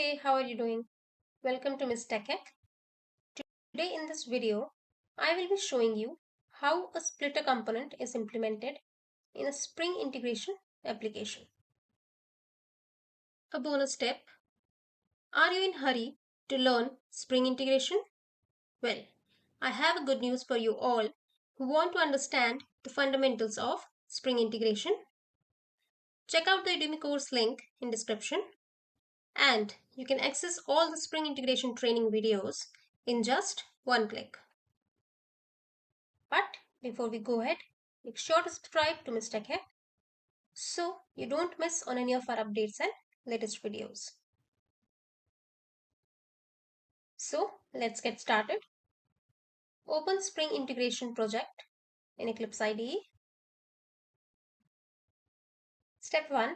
Hey, how are you doing? Welcome to Miss Tech Hack. Today in this video, I will be showing you how a splitter component is implemented in a Spring integration application. A bonus tip: are you in a hurry to learn Spring integration? Well, I have good news for you all who want to understand the fundamentals of Spring integration. Check out the Udemy course link in description, and you can access all the Spring integration training videos in just one click. But before we go ahead, make sure to subscribe to Miss Tech Hack so you don't miss on any of our updates and latest videos. So let's get started. Open Spring Integration Project in Eclipse IDE. Step 1.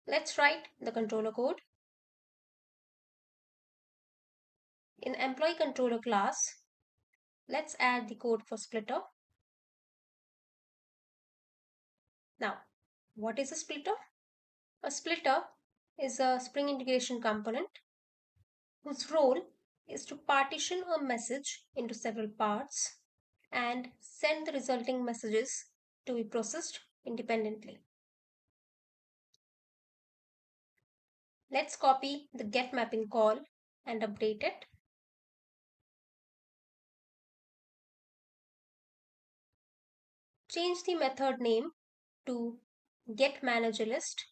Let's write the controller code. In Employee Controller class, let's add the code for splitter. Now, what is a splitter? A splitter is a Spring integration component whose role is to partition a message into several parts and send the resulting messages to be processed independently. Let's copy the get mapping call and update it. Change the method name to getManagerList.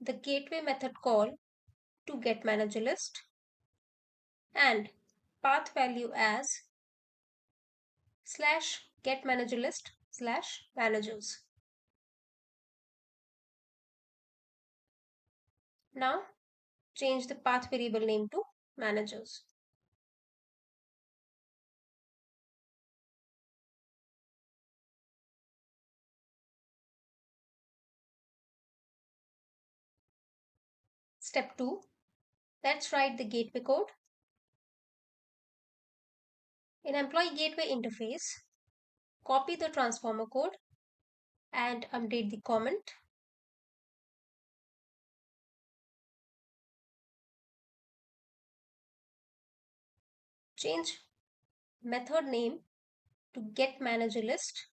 The gateway method call to getManagerList and path value as /getManagerList/managers. Now change the path variable name to managers. Step 2. Let's write the gateway code. In Employee Gateway interface, copy the transformer code and update the comment. Change method name to getManagerList.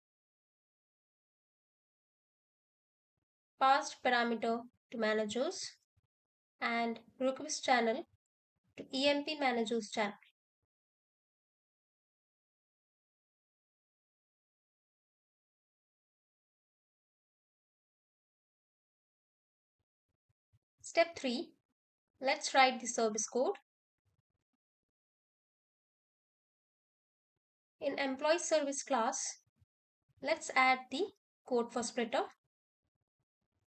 Passed parameter to managers and request channel to EMP managers channel. Step 3. Let's write the service code. In Employee Service class, let's add the code for splitter.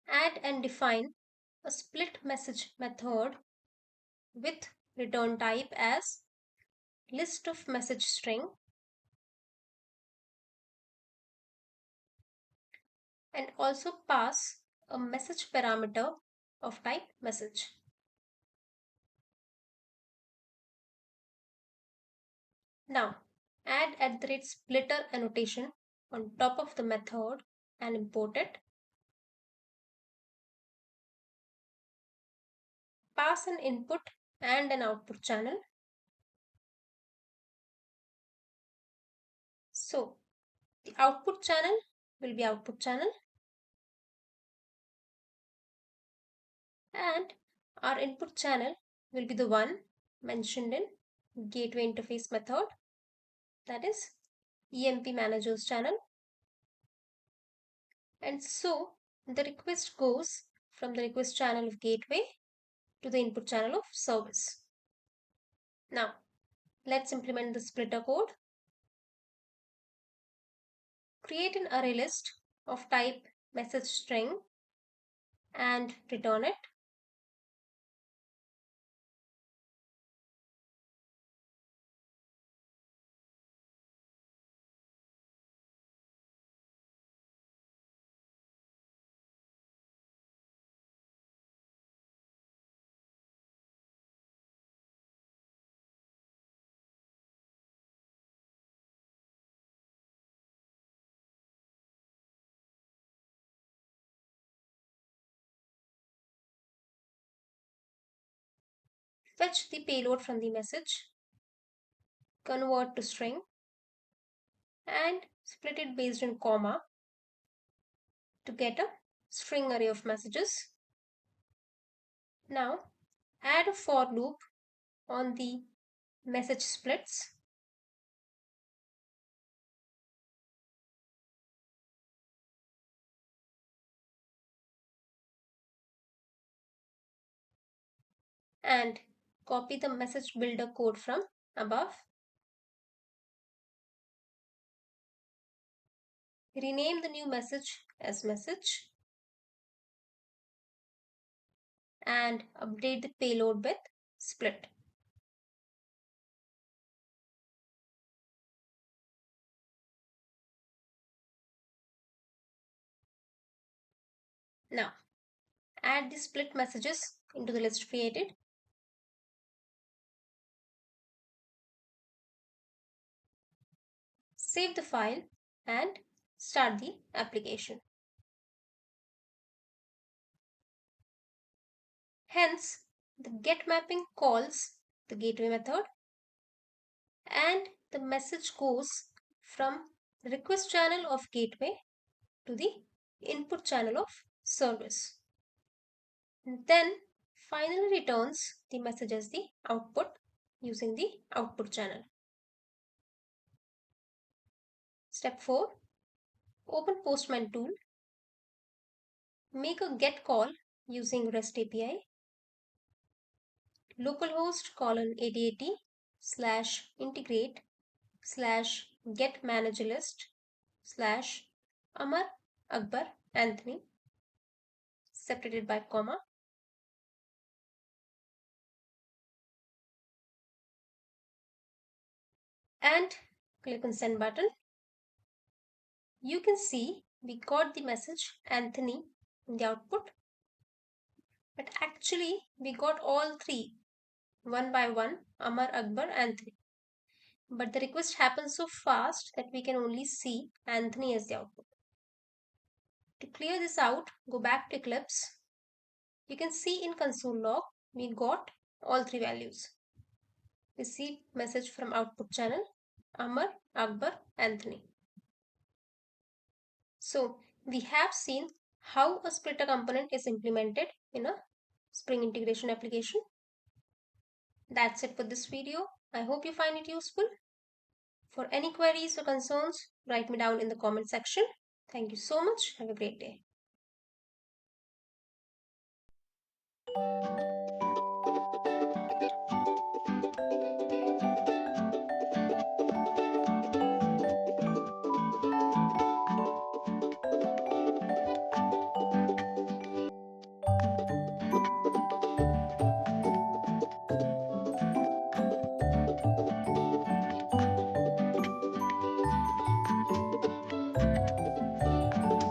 Add and define a split message method with return type as list of message string and also pass a message parameter of type message. Now add @splitter annotation on top of the method and import it. Pass an input and an output channel. So the output channel will be output channel and our input channel will be the one mentioned in gateway interface method, that is EMP managers channel. And so the request goes from the request channel of gateway to the input channel of service. Now let's implement the splitter code. Create an array list of type message string and return it. Fetch the payload from the message, convert to string, and split it based on comma to get a string array of messages. Now add a for loop on the message splits. And copy the message builder code from above. Rename the new message as message and update the payload with split. Now add the split messages into the list created. Save the file and start the application. Hence, the get mapping calls the gateway method and the message goes from the request channel of gateway to the input channel of service. And then finally returns the message as the output using the output channel. Step 4. Open Postman tool. Make a get call using REST API. Localhost /8080 slash integrate slash get manager list slash Amar Akbar Anthony separated by comma, and click on send button. You can see we got the message Anthony in the output, but actually we got all three one by one, Amar, Akbar, Anthony. But the request happens so fast that we can only see Anthony as the output. To clear this out, go back to Eclipse. You can see in console log we got all three values. Receive message from output channel Amar, Akbar, Anthony. So we have seen how a splitter component is implemented in a Spring integration application. That's it for this video. I hope you find it useful. For any queries or concerns, write me down in the comment section. Thank you so much. Have a great day.